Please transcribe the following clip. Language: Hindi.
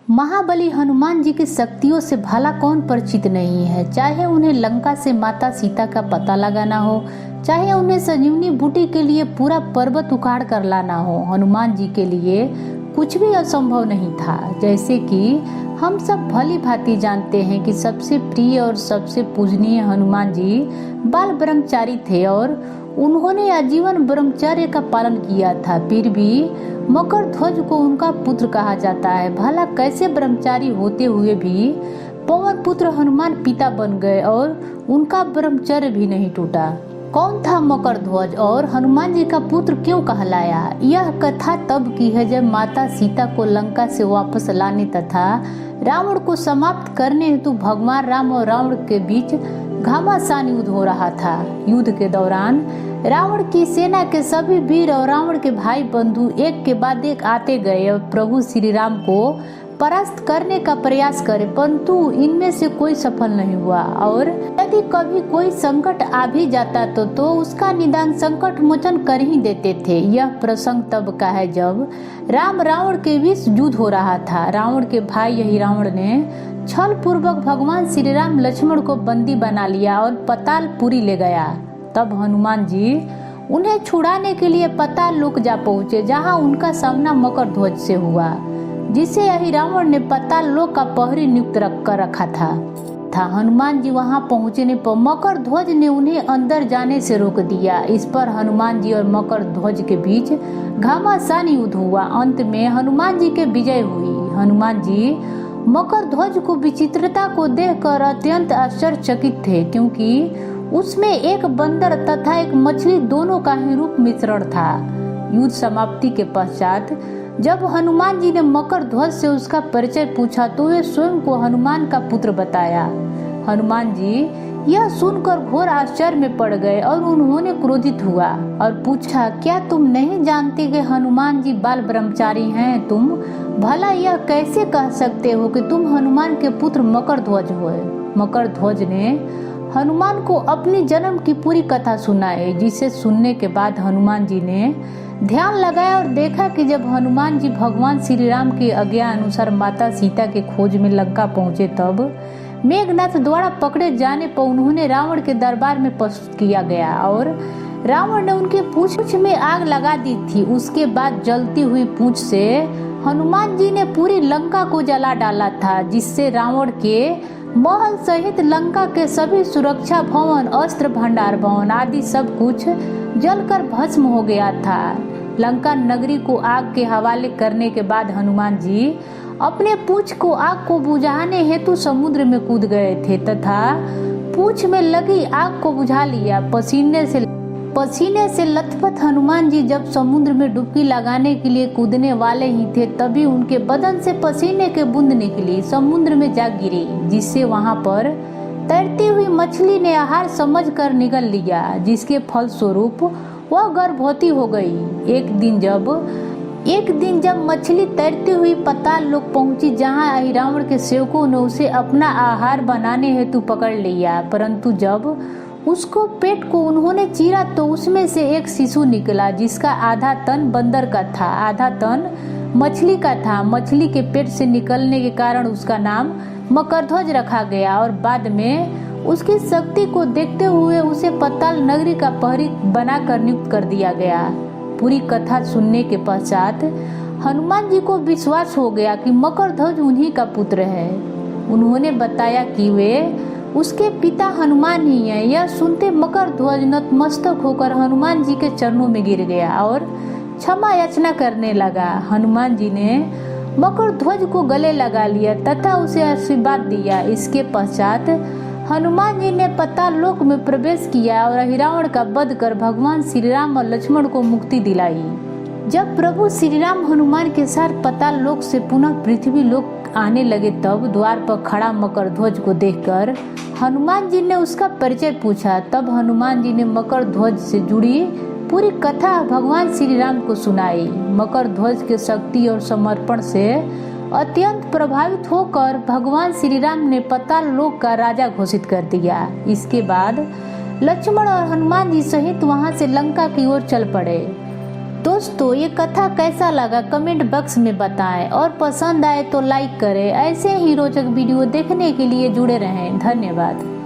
महाबली हनुमान जी की शक्तियों से भला कौन परिचित नहीं है। चाहे उन्हें लंका से माता सीता का पता लगाना हो, चाहे उन्हें संजीवनी बूटी के लिए पूरा पर्वत उखाड़ कर लाना हो, हनुमान जी के लिए कुछ भी असंभव नहीं था। जैसे कि हम सब भली भांति जानते हैं कि सबसे प्रिय और सबसे पूजनीय हनुमान जी बाल ब्रह्मचारी थे और उन्होंने आजीवन ब्रह्मचर्य का पालन किया था। फिर भी मकर ध्वज को उनका पुत्र कहा जाता है। भला कैसे ब्रह्मचारी होते हुए भी पवन पुत्र हनुमान पिता बन गए और उनका ब्रह्मचर्य भी नहीं टूटा। कौन था मकर ध्वज और हनुमान जी का पुत्र क्यों कहलाया? यह कथा तब की है जब माता सीता को लंका से वापस लाने तथा रावण को समाप्त करने हेतु भगवान राम और रावण के बीच घमासान युद्ध हो रहा था। युद्ध के दौरान रावण की सेना के सभी वीर और रावण के भाई बंधु एक के बाद एक आते गए और प्रभु श्री राम को परास्त करने का प्रयास करे, परंतु इनमें से कोई सफल नहीं हुआ। और यदि कभी कोई संकट आ भी जाता तो उसका निदान संकट मोचन कर ही देते थे। यह प्रसंग तब का है जब राम रावण के बीच युद्ध हो रहा था। रावण के भाई यही रावण ने छल पूर्वक भगवान श्री राम लक्ष्मण को बंदी बना लिया और पतालपुरी ले गया। तब हनुमान जी उन्हें छुड़ाने के लिए पताल लोक जा पहुँचे, जहाँ उनका सामना मकर ध्वज से हुआ, जिसे यही रावण ने पताल लोक का प्रहरी नियुक्त कर रखा था। हनुमान जी वहां पहुंचने पर मकर ध्वज ने उन्हें अंदर जाने से रोक दिया। इस पर हनुमान जी और मकर ध्वज के बीच घमासान युद्ध हुआ। अंत में हनुमान जी के विजय हुई। हनुमान जी मकर ध्वज को विचित्रता को देखकर अत्यंत आश्चर्यचकित थे, क्योंकि उसमें एक बंदर तथा एक मछली दोनों का ही रूप मिश्रण था। युद्ध समाप्ति के पश्चात जब हनुमान जी ने मकर ध्वज से उसका परिचय पूछा तो वे स्वयं को हनुमान का पुत्र बताया। हनुमान जी यह सुनकर घोर आश्चर्य में पड़ गए और उन्होंने क्रोधित हुआ और पूछा, क्या तुम नहीं जानते कि हनुमान जी बाल ब्रह्मचारी हैं? तुम भला यह कैसे कह सकते हो कि तुम हनुमान के पुत्र मकर ध्वज हो? मकर ध्वज ने हनुमान को अपनी जन्म की पूरी कथा सुनाई, जिसे सुनने के बाद हनुमान जी ने ध्यान लगाया और देखा कि जब हनुमान जी भगवान श्री राम की आज्ञा अनुसार माता सीता के खोज में लंका पहुंचे, तब मेघनाथ द्वारा पकड़े जाने पर उन्होंने रावण के दरबार में प्रस्तुत किया गया और रावण ने उनके पूंछ में आग लगा दी थी। उसके बाद जलती हुई पूंछ से हनुमान जी ने पूरी लंका को जला डाला था, जिससे रावण के महल सहित लंका के सभी सुरक्षा भवन, अस्त्र भंडार भवन आदि सब कुछ जलकर भस्म हो गया था। लंका नगरी को आग के हवाले करने के बाद हनुमान जी अपने पूंछ को आग को बुझाने हेतु समुद्र में कूद गए थे तथा पूंछ में लगी आग को बुझा लिया। पसीने से लथपथ हनुमान जी जब समुद्र में डुबकी लगाने के लिए कूदने वाले ही थे, तभी उनके बदन से पसीने के बूंद निकली, समुद्र में जा गिरी, जिससे वहां पर तैरती हुई मछली ने आहार समझकर निगल लिया, जिसके फलस्वरूप वह गर्भवती हो गई। एक दिन जब मछली तैरती हुई पताल लोक पहुंची, जहां रावण के सेवकों ने उसे अपना आहार बनाने हेतु पकड़ लिया, परंतु जब उसको पेट को उन्होंने चीरा तो उसमें से एक शिशु निकला, जिसका आधा तन बंदर का था, आधा तन मछली का था। मछली के पेट से निकलने के कारण उसका नाम मकरध्वज रखा गया और बाद में उसकी शक्ति को देखते हुए उसे पताल नगरी का प्रहरी बनाकर नियुक्त कर दिया गया। पूरी कथा सुनने के पश्चात हनुमान जी को विश्वास हो गया कि मकरध्वज उन्हीं का पुत्र है। उन्होंने बताया कि वे उसके पिता हनुमान ही हैं। यह सुनते मकर ध्वज नतमस्तक होकर हनुमान जी के चरणों में गिर गया और क्षमा याचना करने लगा। हनुमान जी ने मकर ध्वज को गले लगा लिया तथा उसे आशीर्वाद दिया। इसके पश्चात हनुमान जी ने पताल लोक में प्रवेश किया और रावण का वध कर भगवान श्री राम और लक्ष्मण को मुक्ति दिलाई। जब प्रभु श्री राम हनुमान के साथ पताल लोक से पुनः पृथ्वी लोक आने लगे, तब द्वार पर खड़ा मकर ध्वज को देखकर हनुमान जी ने उसका परिचय पूछा। तब हनुमान जी ने मकर ध्वज से जुड़ी पूरी कथा भगवान श्री राम को सुनाई। मकर ध्वज के शक्ति और समर्पण से अत्यंत प्रभावित होकर भगवान श्री राम ने पताल लोक का राजा घोषित कर दिया। इसके बाद लक्ष्मण और हनुमान जी सहित वहां से लंका की ओर चल पड़े। दोस्तों ये कथा कैसा लगा कमेंट बॉक्स में बताएं और पसंद आए तो लाइक करें। ऐसे ही रोचक वीडियो देखने के लिए जुड़े रहें। धन्यवाद।